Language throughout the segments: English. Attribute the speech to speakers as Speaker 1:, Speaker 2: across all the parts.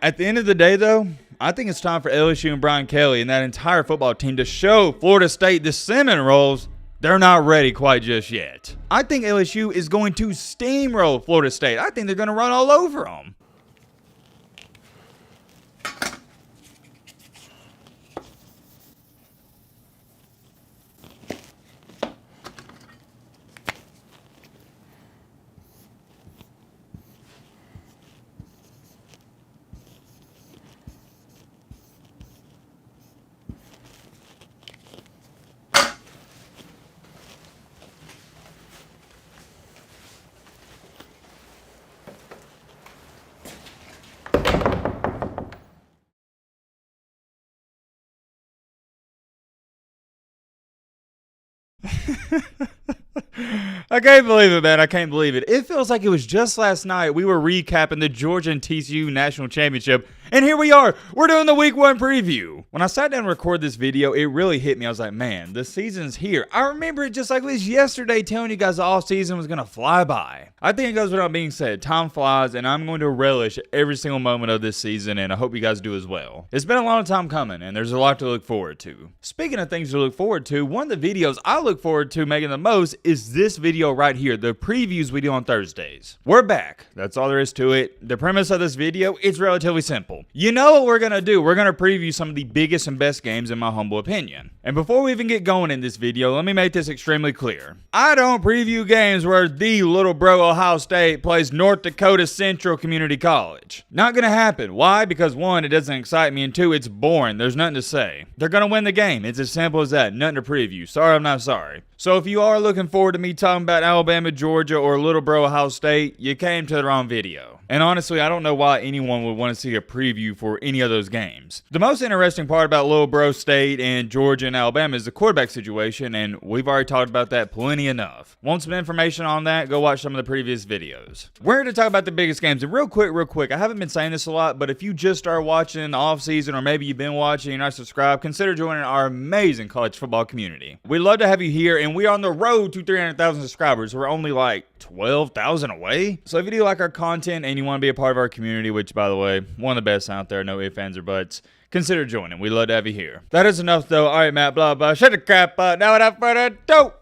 Speaker 1: At the end of the day, though, I think it's time for LSU and Brian Kelly and that entire football team to show Florida State the STEAMROLLs they're not ready quite just yet. I think LSU is going to steamroll Florida State. I think they're going to run all over them. I can't believe it, man. I can't believe it. It feels like it was just last night we were recapping the Georgia and TCU National Championship, and here we are. We're doing the Week 1 preview. When I sat down to record this video, it really hit me. I was like, man, the season's here. I remember it just like it was yesterday telling you guys the offseason was going to fly by. I think it goes without being said. Time flies, and I'm going to relish every single moment of this season, and I hope you guys do as well. It's been a long time coming, and there's a lot to look forward to. Speaking of things to look forward to, one of the videos I look forward to making the most is this video right here, the previews we do on Thursdays. We're back. That's all there is to it. The premise of this video is relatively simple. You know what we're going to do. We're going to preview some of the biggest and best games in my humble opinion. And before we even get going in this video, let me make this extremely clear. I don't preview games where the little bro Ohio State plays North Dakota Central Community College. Not going to happen. Why? Because one, it doesn't excite me, and two, it's boring. There's nothing to say. They're going to win the game. It's as simple as that. Nothing to preview. Sorry, I'm not sorry. So if you are looking forward to me talking about Alabama, Georgia, or little bro Ohio State, you came to the wrong video. And honestly, I don't know why anyone would want to see a preview for any of those games. The most interesting part about little bro State and Georgia and Alabama is the quarterback situation, and we've already talked about that plenty enough. Want some information on that? Go watch some of the previous videos. We're here to talk about the biggest games, and real quick, I haven't been saying this a lot, but if you just started watching in the offseason, or maybe you've been watching and you're not subscribed, consider joining our amazing college football community. We'd love to have you here, and we are on the road to 300,000 subscribers. We're only like 12,000 away. So if you do like our content and you want to be a part of our community, which by the way, one of the best out there, no ifs, ands, or buts, consider joining. We'd love to have you here. That is enough though. All right, Matt, blah, blah. Shut the crap up. Now without further ado,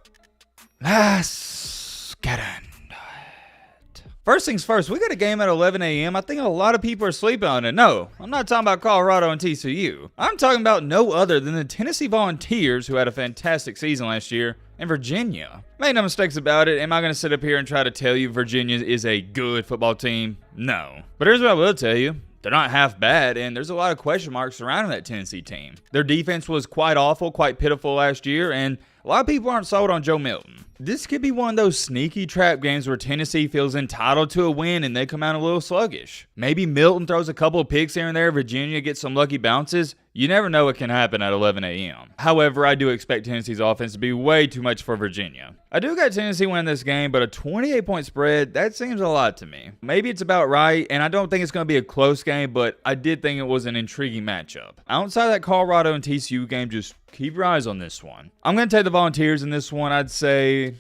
Speaker 1: let's get into it. First things first, we got a game at 11 a.m. I think a lot of people are sleeping on it. No, I'm not talking about Colorado and TCU. I'm talking about no other than the Tennessee Volunteers, who had a fantastic season last year, and Virginia. Make no mistakes about it. Am I going to sit up here and try to tell you Virginia is a good football team? No. But here's what I will tell you. They're not half bad, and there's a lot of question marks surrounding that Tennessee team. Their defense was quite awful, quite pitiful last year, and a lot of people aren't sold on Joe Milton. This could be one of those sneaky trap games where Tennessee feels entitled to a win and they come out a little sluggish. Maybe Milton throws a couple of picks here and there, Virginia gets some lucky bounces. You never know what can happen at 11 a.m. However, I do expect Tennessee's offense to be way too much for Virginia. I do got Tennessee winning this game, but a 28-point spread, that seems a lot to me. Maybe it's about right, and I don't think it's going to be a close game, but I did think it was an intriguing matchup. Outside that Colorado and TCU game, just keep your eyes on this one. I'm going to take the Volunteers in this one. I'd say,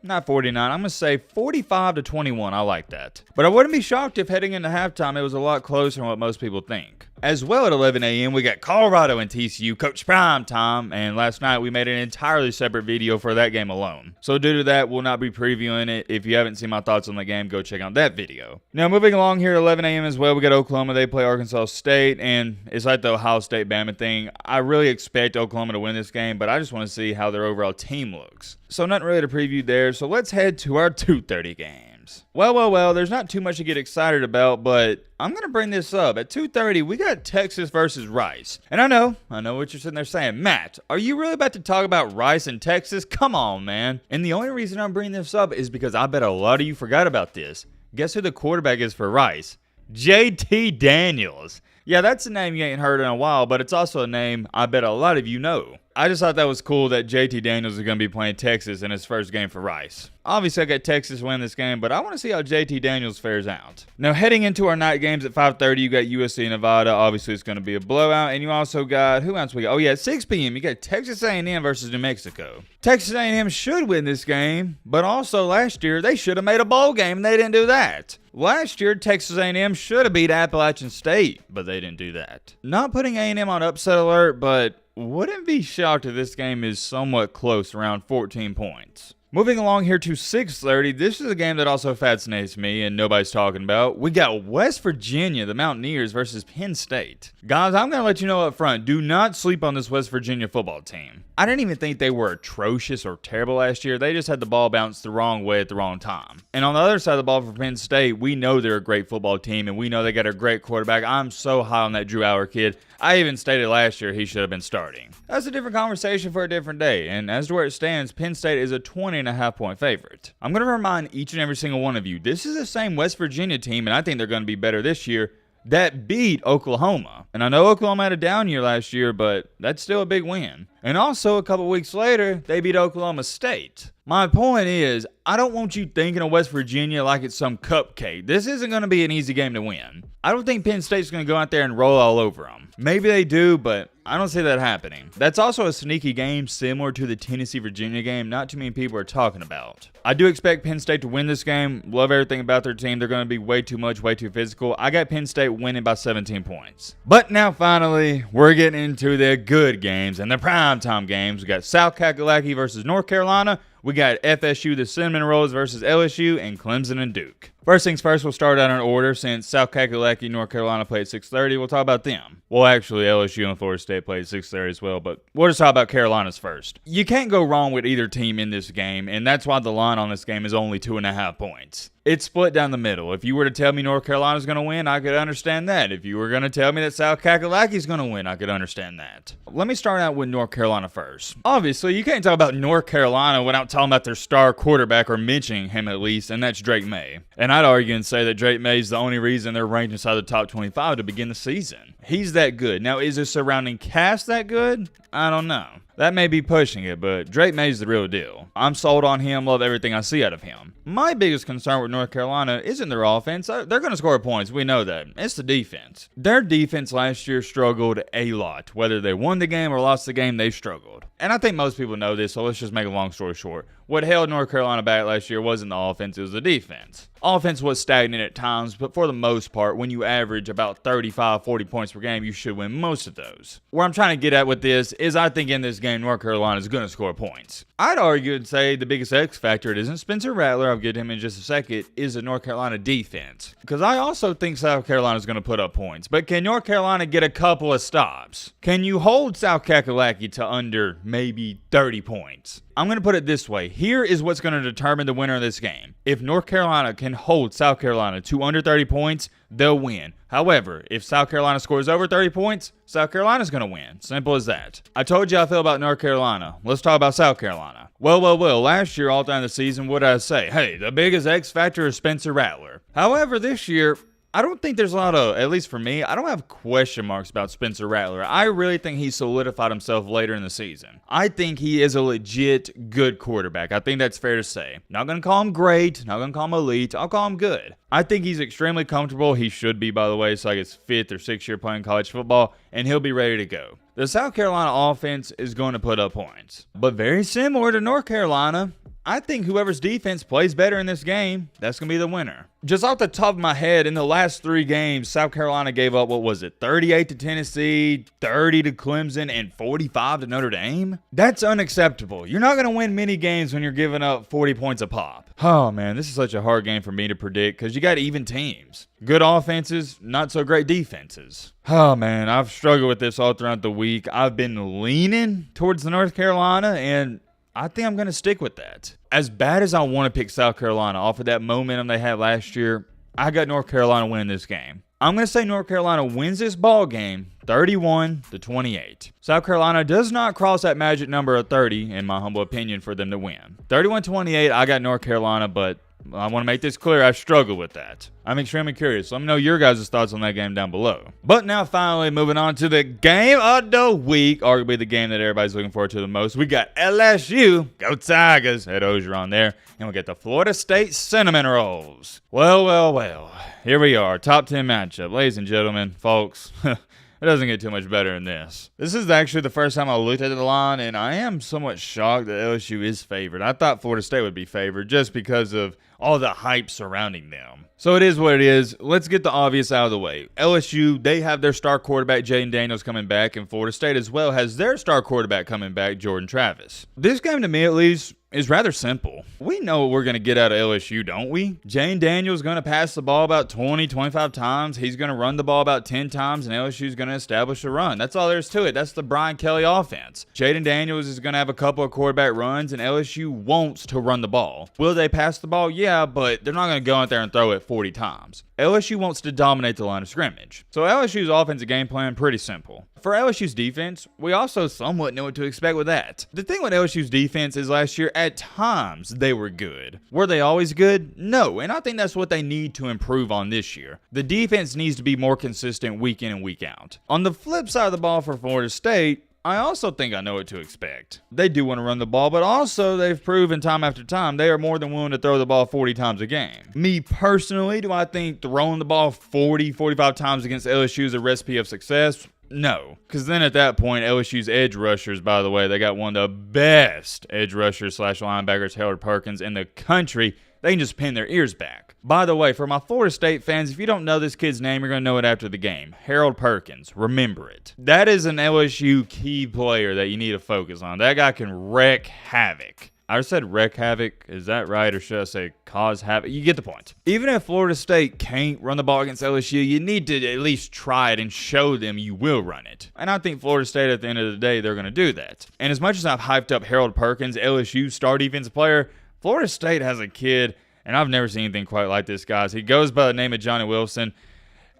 Speaker 1: not 49. I'm going to say 45-21. I like that. But I wouldn't be shocked if heading into halftime, it was a lot closer than what most people think. As well at 11 a.m., we got Colorado and TCU, Coach Prime Time, and last night we made an entirely separate video for that game alone. So due to that, we'll not be previewing it. If you haven't seen my thoughts on the game, go check out that video. Now, moving along here at 11 a.m. as well, we got Oklahoma. They play Arkansas State, and it's like the Ohio State-Bama thing. I really expect Oklahoma to win this game, but I just want to see how their overall team looks. So nothing really to preview there, so let's head to our 2:30 games. Well, there's not too much to get excited about, but I'm going to bring this up. At 2:30, we got Texas versus Rice. And I know what you're sitting there saying. Matt, are you really about to talk about Rice and Texas? Come on, man. And the only reason I'm bringing this up is because I bet a lot of you forgot about this. Guess who the quarterback is for Rice? JT Daniels. Yeah, that's a name you ain't heard in a while, but it's also a name I bet a lot of you know. I just thought that was cool that JT Daniels is going to be playing Texas in his first game for Rice. Obviously, I got Texas win this game, but I want to see how JT Daniels fares out. Now, heading into our night games at 5:30, you got USC and Nevada. Obviously, it's going to be a blowout. And you also got, who else we got? Oh, yeah, at 6 p.m., you got Texas A&M versus New Mexico. Texas A&M should win this game, but also last year, they should have made a bowl game, and they didn't do that. Last year, Texas A&M should have beat Appalachian State, but they didn't do that. Not putting A&M on upset alert, but wouldn't be shocked if this game is somewhat close, around 14 points. Moving along here to 6:30, this is a game that also fascinates me and nobody's talking about. We got West Virginia, the Mountaineers, versus Penn State. Guys, I'm going to let you know up front, do not sleep on this West Virginia football team. I didn't even think they were atrocious or terrible last year. They just had the ball bounced the wrong way at the wrong time. And on the other side of the ball for Penn State, we know they're a great football team, and we know they got a great quarterback. I'm so high on that Drew Allar kid. I even stated last year he should have been starting. That's a different conversation for a different day, and as to where it stands, Penn State is a 20.5-point favorite. I'm going to remind each and every single one of you, this is the same West Virginia team, and I think they're going to be better this year, that beat Oklahoma. And I know Oklahoma had a down year last year, but that's still a big win. And also, a couple weeks later, they beat Oklahoma State. My point is, I don't want you thinking of West Virginia like it's some cupcake. This isn't going to be an easy game to win. I don't think Penn State's going to go out there and roll all over them. Maybe they do, but I don't see that happening. That's also a sneaky game similar to the Tennessee-Virginia game not too many people are talking about. I do expect Penn State to win this game. Love everything about their team. They're going to be way too much, way too physical. I got Penn State winning by 17 points. But now finally, we're getting into the good games and the primetime games. We got South Kakalaki versus North Carolina. We got FSU, the Cinnamon Rolls versus LSU, and Clemson and Duke. First things first, we'll start out in order. Since South Kakalaki, North Carolina played at 6:30, we'll talk about them. Well, actually, LSU and Florida State played at 6:30 as well, but we'll just talk about Carolina's first. You can't go wrong with either team in this game, and that's why the line on this game is only 2.5 points. It's split down the middle. If you were to tell me North Carolina's going to win, I could understand that. If you were going to tell me that South Kakalaki's going to win, I could understand that. Let me start out with North Carolina first. Obviously, you can't talk about North Carolina without talking about their star quarterback or mentioning him at least, and that's Drake May. And I'd argue and say that Drake May is the only reason they're ranked inside the top 25 to begin the season. He's that good. Now, is the surrounding cast that good? I don't know. That may be pushing it, but Drake May's the real deal. I'm sold on him, love everything I see out of him. My biggest concern with North Carolina isn't their offense. They're going to score points. We know that. It's the defense. Their defense last year struggled a lot. Whether they won the game or lost the game, they struggled. And I think most people know this, so let's just make a long story short. What held North Carolina back last year wasn't the offense, it was the defense. Offense was stagnant at times, but for the most part, when you average about 35, 40 points per game, you should win most of those. Where I'm trying to get at with this is I think in this game, North Carolina is going to score points. I'd argue and say the biggest X factor, it isn't Spencer Rattler, I'll get him in just a second, is the North Carolina defense. Because I also think South Carolina is going to put up points. But can North Carolina get a couple of stops? Can you hold South Kakalaki to under maybe 30 points? I'm going to put it this way. Here is what's going to determine the winner of this game. If North Carolina can hold South Carolina to under 30 points, they'll win. However, if South Carolina scores over 30 points, South Carolina's going to win. Simple as that. I told you how I feel about North Carolina. Let's talk about South Carolina. Well, last year, all during the season, what did I say? Hey, the biggest X factor is Spencer Rattler. However, this year, I don't think there's a lot of, at least for me, I don't have question marks about Spencer Rattler. I really think he solidified himself later in the season. I think he is a legit good quarterback. I think that's fair to say. Not going to call him great, not going to call him elite, I'll call him good. I think he's extremely comfortable. He should be, by the way. It's like his 5th or 6th year playing college football, and he'll be ready to go. The South Carolina offense is going to put up points. But very similar to North Carolina, I think whoever's defense plays better in this game, that's going to be the winner. Just off the top of my head, in the last 3 games, South Carolina gave up, 38 to Tennessee, 30 to Clemson, and 45 to Notre Dame? That's unacceptable. You're not going to win many games when you're giving up 40 points a pop. Oh, man, this is such a hard game for me to predict because you got even teams. Good offenses, not so great defenses. Oh, man, I've struggled with this all throughout the week. I've been leaning towards the North Carolina, and I think I'm going to stick with that. As bad as I want to pick South Carolina off of that momentum they had last year, I got North Carolina winning this game. I'm going to say North Carolina wins this ball game 31-28. South Carolina does not cross that magic number of 30, in my humble opinion, for them to win. 31-28, I got North Carolina, but I want to make this clear, I struggle with that. I'm extremely curious. Let me know your guys' thoughts on that game down below. But now finally moving on to the game of the week, arguably the game that everybody's looking forward to the most. We got LSU, go Tigers, at Ogeron there, and we got the Florida State Cinnamon Rolls. Well, here we are, top 10 matchup. Ladies and gentlemen, folks, it doesn't get too much better than this. This is actually the first time I looked at the line, and I am somewhat shocked that LSU is favored. I thought Florida State would be favored just because of all the hype surrounding them. So it is what it is. Let's get the obvious out of the way. LSU, they have their star quarterback, Jaden Daniels, coming back, and Florida State as well has their star quarterback coming back, Jordan Travis. This game, to me at least, is rather simple. We know what we're going to get out of LSU, don't we? Jaden Daniels is going to pass the ball about 20, 25 times. He's going to run the ball about 10 times, and LSU is going to establish a run. That's all there is to it. That's the Brian Kelly offense. Jaden Daniels is going to have a couple of quarterback runs, and LSU wants to run the ball. Will they pass the ball? Yeah, but they're not going to go out there and throw it 40 times. LSU wants to dominate the line of scrimmage. So LSU's offensive game plan, pretty simple. For LSU's defense, we also somewhat know what to expect with that. The thing with LSU's defense is last year, at times, they were good. Were they always good? No, and I think that's what they need to improve on this year. The defense needs to be more consistent week in and week out. On the flip side of the ball for Florida State, I also think I know what to expect. They do want to run the ball, but also they've proven time after time they are more than willing to throw the ball 40 times a game. Me personally, do I think throwing the ball 40, 45 times against LSU is a recipe of success? No, because then at that point, LSU's edge rushers, by the way, they got one of the best edge rushers / linebackers, Harold Perkins, in the country. They can just pin their ears back. By the way, for my Florida State fans, if you don't know this kid's name, you're going to know it after the game. Harold Perkins. Remember it. That is an LSU key player that you need to focus on. That guy can wreak havoc. I said wreak havoc. Is that right? Or should I say cause havoc? You get the point. Even if Florida State can't run the ball against LSU, you need to at least try it and show them you will run it. And I think Florida State, at the end of the day, they're going to do that. And as much as I've hyped up Harold Perkins, LSU's star defensive player, Florida State has a kid, and I've never seen anything quite like this, guys. He goes by the name of Johnny Wilson.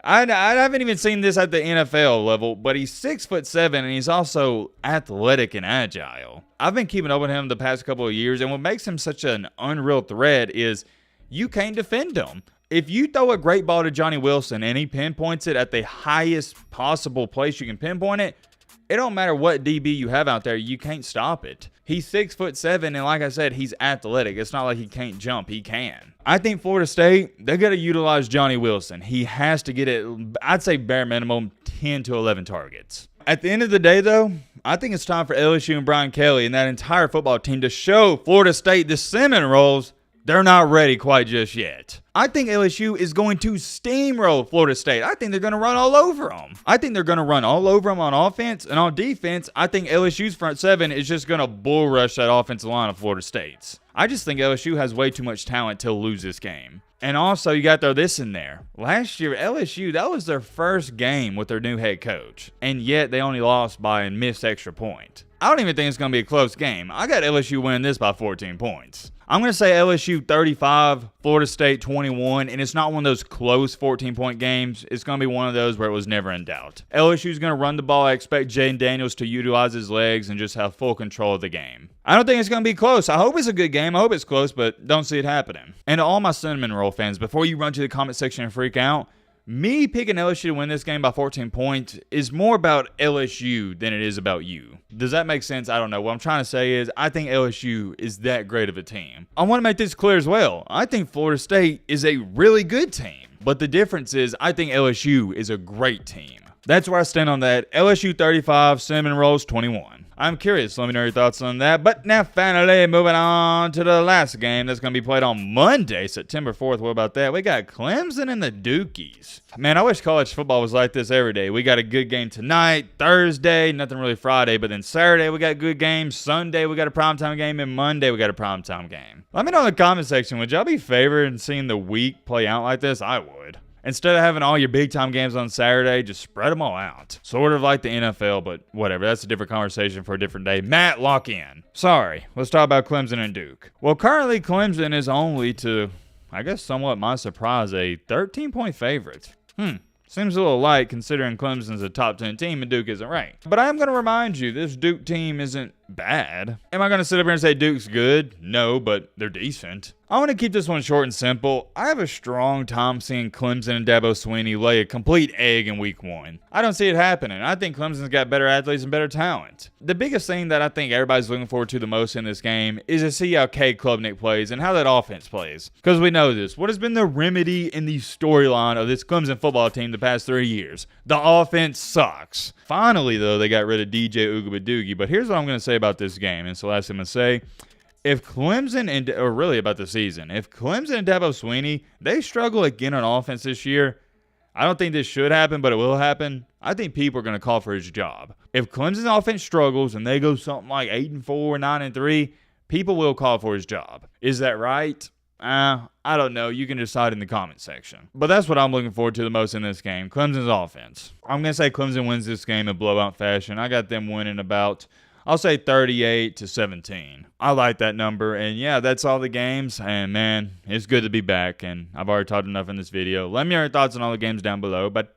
Speaker 1: I haven't even seen this at the NFL level, but he's 6'7", and he's also athletic and agile. I've been keeping up with him the past couple of years, and what makes him such an unreal threat is you can't defend him. If you throw a great ball to Johnny Wilson and he pinpoints it at the highest possible place you can pinpoint it, it don't matter what DB you have out there, you can't stop it. He's 6'7", and like I said, he's athletic. It's not like he can't jump. He can. I think Florida State, they got to utilize Johnny Wilson. He has to get it, I'd say bare minimum, 10 to 11 targets. At the end of the day, though, I think it's time for LSU and Brian Kelly and that entire football team to show Florida State the cinnamon rolls. They're not ready quite just yet. I think LSU is going to steamroll Florida State. I think they're going to run all over them. I think they're going to run all over them on offense. And on defense, I think LSU's front seven is just going to bull rush that offensive line of Florida State's. I just think LSU has way too much talent to lose this game. And also, you got to throw this in there. Last year, LSU, that was their first game with their new head coach. And yet, they only lost by a missed extra point. I don't even think it's going to be a close game. I got LSU winning this by 14 points. I'm going to say LSU 35, Florida State 21, and it's not one of those close 14-point games. It's going to be one of those where it was never in doubt. LSU's going to run the ball. I expect Jaden Daniels to utilize his legs and just have full control of the game. I don't think it's going to be close. I hope it's a good game. I hope it's close, but don't see it happening. And to all my Cinnamon Roll fans, before you run to the comment section and freak out, me picking LSU to win this game by 14 points is more about LSU than it is about you. Does that make sense? I don't know. What I'm trying to say is I think LSU is that great of a team. I want to make this clear as well. I think Florida State is a really good team. But the difference is I think LSU is a great team. That's where I stand on that. LSU 35, Cinnamon Rolls 21. I'm curious. Let me know your thoughts on that. But now finally moving on to the last game that's going to be played on Monday, September 4th. What about that? We got Clemson and the Dukies. Man, I wish college football was like this every day. We got a good game tonight, Thursday, nothing really Friday, but then Saturday we got good games, Sunday we got a primetime game, and Monday we got a primetime game. Let me know in the comment section, would y'all be favored in seeing the week play out like this? I would. Instead of having all your big-time games on Saturday, just spread them all out. Sort of like the NFL, but whatever. That's a different conversation for a different day. Matt, lock in. Sorry, let's talk about Clemson and Duke. Well, currently Clemson is only, to, I guess somewhat my surprise, a 13-point favorite. Seems a little light considering Clemson's a top 10 team and Duke isn't ranked. But I am going to remind you, this Duke team isn't bad. Am I going to sit up here and say Duke's good? No, but they're decent. I want to keep this one short and simple. I have a strong time seeing Clemson and Dabo Swinney lay a complete egg in week 1. I don't see it happening. I think Clemson's got better athletes and better talent. The biggest thing that I think everybody's looking forward to the most in this game is to see how Cade Klubnik plays and how that offense plays. Because we know this. What has been the remedy in the storyline of this Clemson football team the past 3 years? The offense sucks. Finally, though, they got rid of DJ Ugabadoogie. But here's what I'm going to say about this game. And it's the last thing I'm going to say. If Clemson or really about the season, if Clemson and Dabo Swinney, they struggle again on offense this year, I don't think this should happen, but it will happen. I think people are going to call for his job. If Clemson's offense struggles and they go something like 8-4, 9-3, people will call for his job. Is that right? I don't know. You can decide in the comment section. But that's what I'm looking forward to the most in this game, Clemson's offense. I'm going to say Clemson wins this game in blowout fashion. I got them winning about, I'll say 38-17. I like that number. And yeah, that's all the games. And man, it's good to be back. And I've already talked enough in this video. Let me know your thoughts on all the games down below. But,